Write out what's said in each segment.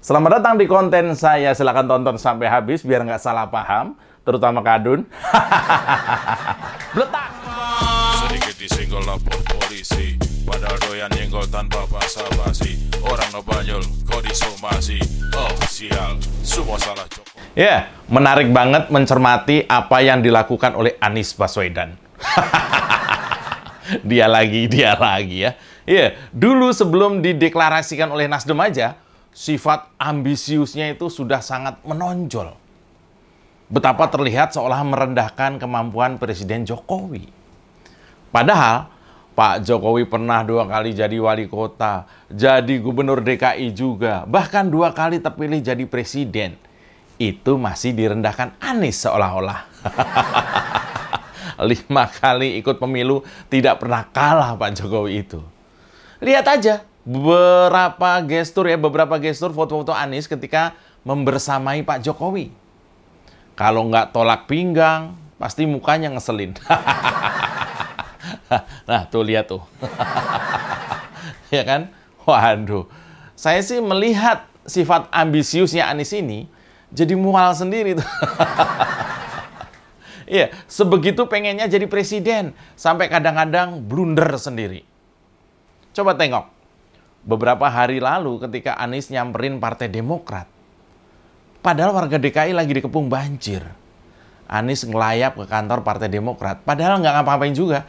Selamat datang di konten saya. Silahkan tonton sampai habis biar nggak salah paham, terutama Kadun. Bletak. Sedikit disenggol lapor polisi, padahal doyan nyenggol tanpa basa-basi. Orang ngebanyol, kok disomasi. Oh sial, semua salah Jokowi. Ya, menarik banget mencermati apa yang dilakukan oleh Anies Baswedan. Dia lagi ya. Iya, dulu sebelum dideklarasikan oleh Nasdem aja, sifat ambisiusnya itu sudah sangat menonjol. Betapa terlihat seolah merendahkan kemampuan Presiden Jokowi. Padahal, Pak Jokowi pernah 2 kali jadi wali kota, jadi gubernur DKI juga, bahkan 2 kali terpilih jadi presiden. Itu masih direndahkan Anies seolah-olah. 5 kali ikut pemilu, tidak pernah kalah Pak Jokowi itu. Lihat aja beberapa gestur foto-foto Anies ketika membersamai Pak Jokowi. Kalau nggak tolak pinggang, pasti mukanya ngeselin. Nah, tuh lihat tuh. Ya kan? Waduh. Saya sih melihat sifat ambisiusnya Anies ini jadi mual sendiri tuh. Iya, sebegitu pengennya jadi presiden, sampai kadang-kadang blunder sendiri. Coba tengok. Beberapa hari lalu ketika Anies nyamperin Partai Demokrat. Padahal warga DKI lagi dikepung banjir. Anies ngelayap ke kantor Partai Demokrat. Padahal nggak ngapa-ngapain juga.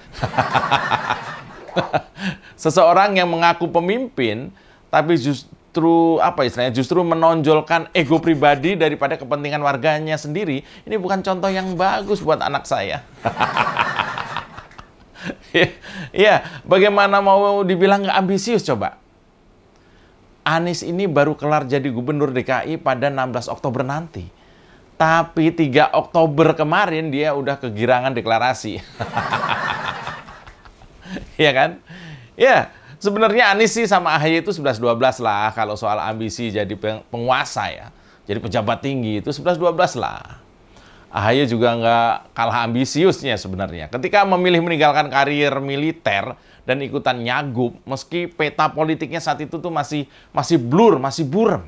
Seseorang yang mengaku pemimpin, tapi justru menonjolkan ego pribadi daripada kepentingan warganya sendiri. Ini bukan contoh yang bagus buat anak saya. Iya, bagaimana mau dibilang nggak ambisius coba? Anies ini baru kelar jadi gubernur DKI pada 16 Oktober nanti. Tapi 3 Oktober kemarin dia udah kegirangan deklarasi. Iya kan? Ya, sebenarnya Anies sih sama AHY itu 11-12 lah kalau soal ambisi jadi penguasa ya. Jadi pejabat tinggi itu 11-12 lah. AHY juga nggak kalah ambisiusnya sebenarnya. Ketika memilih meninggalkan karir militer dan ikutan nyagup, meski peta politiknya saat itu tuh masih blur, masih buram.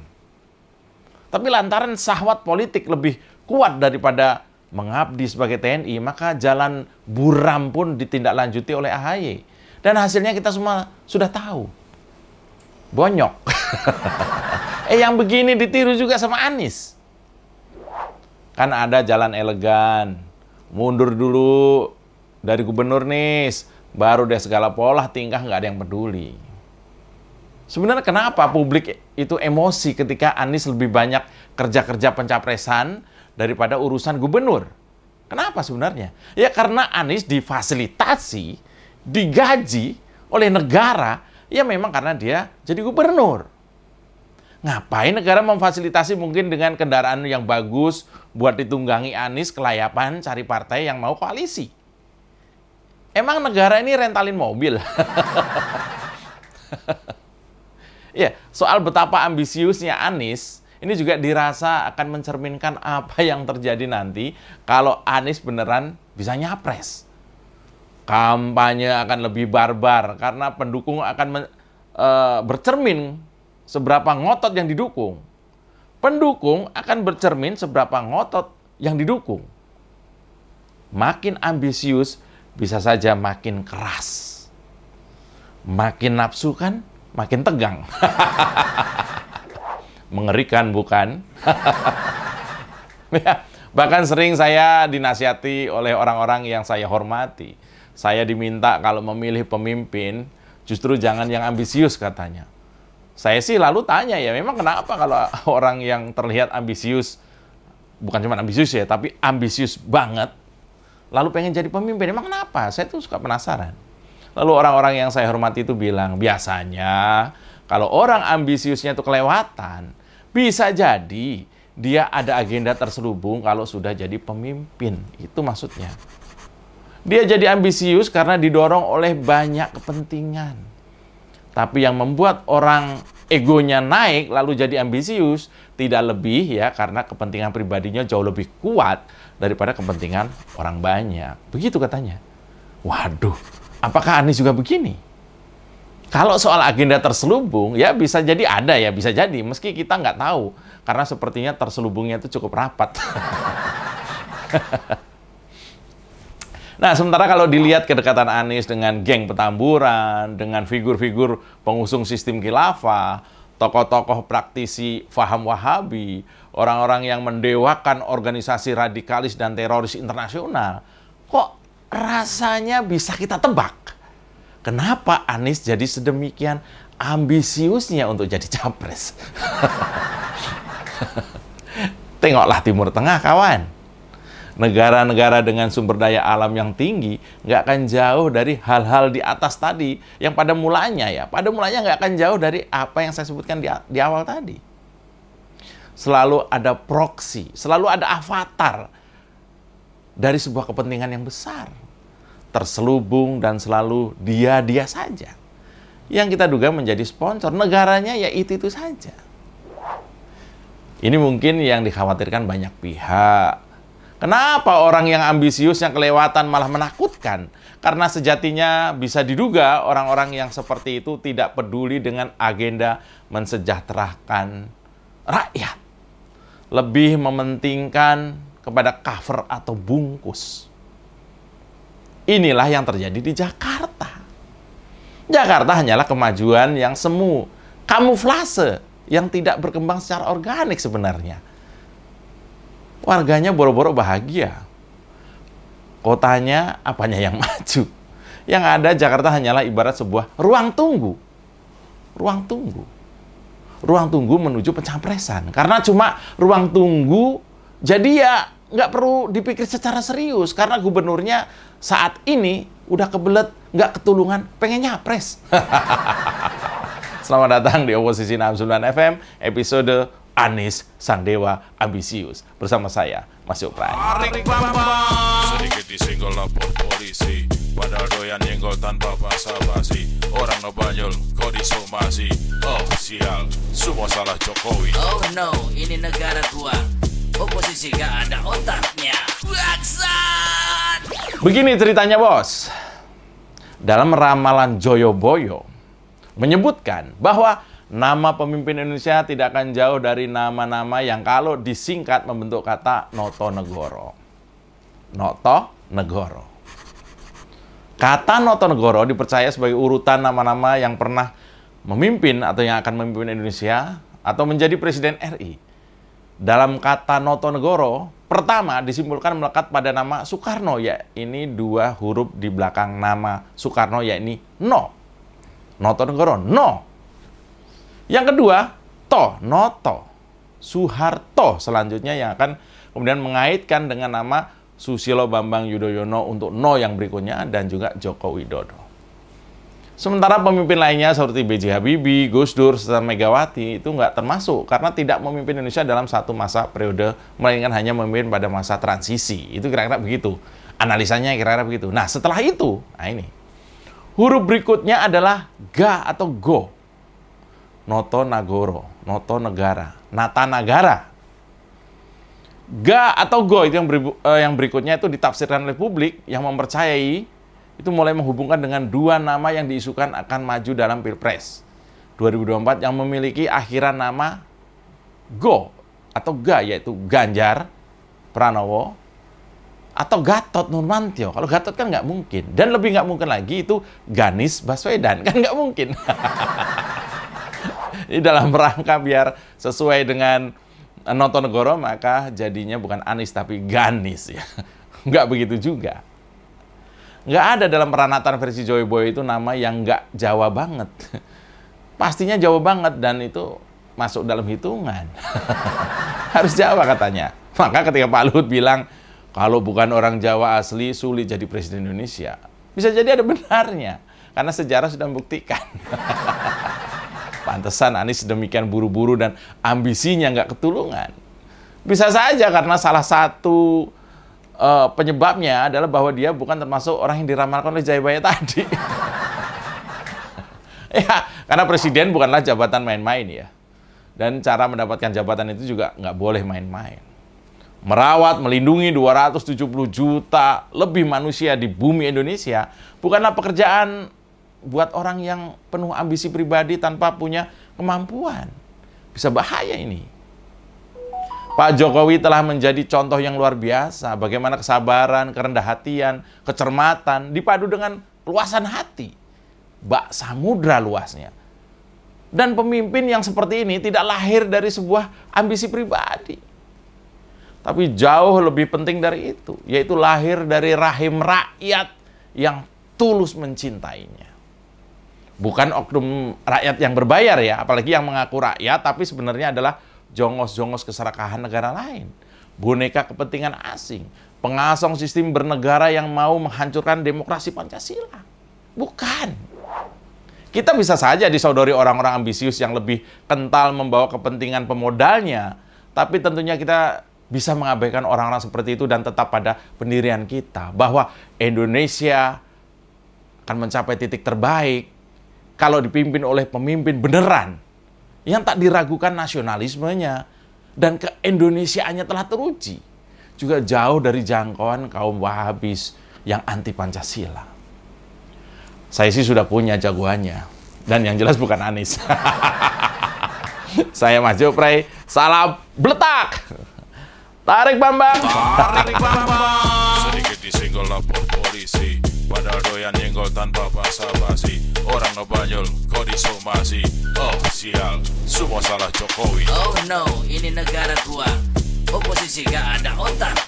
Tapi lantaran syahwat politik lebih kuat daripada mengabdi sebagai TNI, maka jalan buram pun ditindaklanjuti oleh AHY. Dan hasilnya kita semua sudah tahu. Bonyok. Yang begini ditiru juga sama Anies. Kan ada jalan elegan. Mundur dulu dari gubernur nih, baru deh segala pola tingkah nggak ada yang peduli. Sebenarnya kenapa publik itu emosi ketika Anies lebih banyak kerja-kerja pencapresan daripada urusan gubernur? Kenapa sebenarnya? Ya karena Anies difasilitasi, digaji oleh negara, ya memang karena dia jadi gubernur. Ngapain negara memfasilitasi mungkin dengan kendaraan yang bagus buat ditunggangi Anies kelayapan cari partai yang mau koalisi? Emang negara ini rentalin mobil? Ya, soal betapa ambisiusnya Anies, ini juga dirasa akan mencerminkan apa yang terjadi nanti kalau Anies beneran bisa nyapres. Kampanye akan lebih barbar karena pendukung akan bercermin seberapa ngotot yang didukung. Pendukung akan bercermin seberapa ngotot yang didukung. Makin ambisius, bisa saja makin keras. Makin nafsu kan, makin tegang. Mengerikan bukan? Ya, bahkan sering saya dinasihati oleh orang-orang yang saya hormati. Saya diminta kalau memilih pemimpin, justru jangan yang ambisius katanya. Saya sih lalu tanya ya, memang kenapa kalau orang yang terlihat ambisius, bukan cuma ambisius ya, tapi ambisius banget, lalu pengen jadi pemimpin, emang kenapa? Saya tuh suka penasaran. Lalu orang-orang yang saya hormati itu bilang, biasanya kalau orang ambisiusnya itu kelewatan, bisa jadi dia ada agenda terselubung kalau sudah jadi pemimpin. Itu maksudnya. Dia jadi ambisius karena didorong oleh banyak kepentingan. Tapi yang membuat orang egonya naik lalu jadi ambisius tidak lebih ya karena kepentingan pribadinya jauh lebih kuat daripada kepentingan orang banyak. Begitu katanya. Waduh, apakah Anies juga begini? Kalau soal agenda terselubung, ya bisa jadi ada ya, bisa jadi. Meski kita nggak tahu, karena sepertinya terselubungnya itu cukup rapat. Nah, sementara kalau dilihat kedekatan Anies dengan geng Petamburan, dengan figur-figur pengusung sistem khilafah, tokoh-tokoh praktisi faham Wahabi, orang-orang yang mendewakan organisasi radikalis dan teroris internasional, kok rasanya bisa kita tebak kenapa Anies jadi sedemikian ambisiusnya untuk jadi capres. Tengoklah Timur Tengah, kawan. Negara-negara dengan sumber daya alam yang tinggi nggak akan jauh dari hal-hal di atas tadi, yang pada mulanya nggak akan jauh dari apa yang saya sebutkan di awal tadi. Selalu ada proksi, selalu ada avatar dari sebuah kepentingan yang besar, terselubung dan selalu dia saja yang kita duga menjadi sponsor. Negaranya ya itu saja. Ini mungkin yang dikhawatirkan banyak pihak. Kenapa orang yang ambisius yang kelewatan malah menakutkan? Karena sejatinya bisa diduga orang-orang yang seperti itu tidak peduli dengan agenda mensejahterakan rakyat. Lebih mementingkan kepada cover atau bungkus. Inilah yang terjadi di Jakarta. Jakarta hanyalah kemajuan yang semu, kamuflase yang tidak berkembang secara organik sebenarnya. Warganya boro-boro bahagia. Kotanya apanya yang maju? Yang ada Jakarta hanyalah ibarat sebuah ruang tunggu. Ruang tunggu. Ruang tunggu menuju pencapresan. Karena cuma ruang tunggu, jadi ya nggak perlu dipikir secara serius. Karena gubernurnya saat ini udah kebelet, nggak ketulungan, pengen nyapres. Selamat datang di Oposisi 69 FM, episode Anies Sang Dewa Ambisius. Bersama saya, Mas Yopran. Sedikit disenggol lapor polisi, padahal doyan nyenggol tanpa basa-basi. Orang ngebanyol, kok disomasi. Oh sial, semua salah Jokowi. Oh no, ini negara gua. Oposisi gak ada otaknya. Bangsat! Begini ceritanya, bos. Dalam ramalan Joyoboyo menyebutkan bahwa nama pemimpin Indonesia tidak akan jauh dari nama-nama yang kalau disingkat membentuk kata Notonegoro. Notonegoro. Kata Notonegoro dipercaya sebagai urutan nama-nama yang pernah memimpin atau yang akan memimpin Indonesia atau menjadi presiden RI. Dalam kata Notonegoro, pertama disimbolkan melekat pada nama Soekarno, ya ini dua huruf di belakang nama Soekarno, yakni No. Notonegoro, No. Yang kedua, Noto. Soeharto selanjutnya yang akan kemudian mengaitkan dengan nama Susilo Bambang Yudhoyono untuk No yang berikutnya, dan juga Joko Widodo. Sementara pemimpin lainnya seperti B.J. Habibie, Gus Dur, serta Megawati itu nggak termasuk karena tidak memimpin Indonesia dalam satu masa periode, melainkan hanya memimpin pada masa transisi. Itu kira-kira begitu. Analisanya kira-kira begitu. Nah, setelah itu, ini. Huruf berikutnya adalah Ga atau Go. Notonagoro, Notonegara, Natanagara. Ga atau Go itu yang berikutnya itu ditafsirkan oleh publik yang mempercayai itu mulai menghubungkan dengan dua nama yang diisukan akan maju dalam Pilpres 2024 yang memiliki akhiran nama Go atau Ga, yaitu Ganjar Pranowo atau Gatot Nurmantio. Kalau Gatot kan nggak mungkin, dan lebih nggak mungkin lagi itu Ganis Baswedan, kan nggak mungkin. Ini dalam rangka biar sesuai dengan Notonegoro, maka jadinya bukan Anies tapi Ganis ya. Nggak begitu juga. Nggak ada dalam peranatan versi Joyoboyo itu nama yang nggak Jawa banget. Pastinya Jawa banget, dan itu masuk dalam hitungan. Harus Jawa katanya. Maka ketika Pak Luhut bilang, kalau bukan orang Jawa asli, sulit jadi presiden Indonesia. Bisa jadi ada benarnya. Karena sejarah sudah membuktikan. Pantesan Anies sedemikian buru-buru dan ambisinya nggak ketulungan. Bisa saja karena salah satu penyebabnya adalah bahwa dia bukan termasuk orang yang diramalkan oleh Jayabaya tadi. Ya, karena presiden bukanlah jabatan main-main ya. Dan cara mendapatkan jabatan itu juga nggak boleh main-main. Merawat, melindungi 270 juta lebih manusia di bumi Indonesia bukanlah pekerjaan buat orang yang penuh ambisi pribadi tanpa punya kemampuan. Bisa bahaya ini. Pak Jokowi telah menjadi contoh yang luar biasa. Bagaimana kesabaran, kerendah hatian, kecermatan, dipadu dengan luasan hati. Bak samudra luasnya. Dan pemimpin yang seperti ini tidak lahir dari sebuah ambisi pribadi. Tapi jauh lebih penting dari itu, yaitu lahir dari rahim rakyat yang tulus mencintainya. Bukan oknum rakyat yang berbayar ya, apalagi yang mengaku rakyat, tapi sebenarnya adalah jongos-jongos keserakahan negara lain. Boneka kepentingan asing, pengasong sistem bernegara yang mau menghancurkan demokrasi Pancasila. Bukan. Kita bisa saja disodori orang-orang ambisius yang lebih kental membawa kepentingan pemodalnya, tapi tentunya kita bisa mengabaikan orang-orang seperti itu dan tetap pada pendirian kita bahwa Indonesia akan mencapai titik terbaik kalau dipimpin oleh pemimpin beneran yang tak diragukan nasionalismenya dan keindonesiaannya telah teruji, juga jauh dari jangkauan kaum Wahabis yang anti Pancasila. Saya sih sudah punya jagoannya, dan yang jelas bukan Anies. Saya Mas Jopray, salam bletak. Tarik Bambang. Sedikit disenggol lapor polisi, padahal doyan nyenggol tanpa basa-basi. Orang ngebanyol kok disomasi. Oh sial, semua salah Jokowi. Oh no, ini negara gua. Oposisi gak ada otak.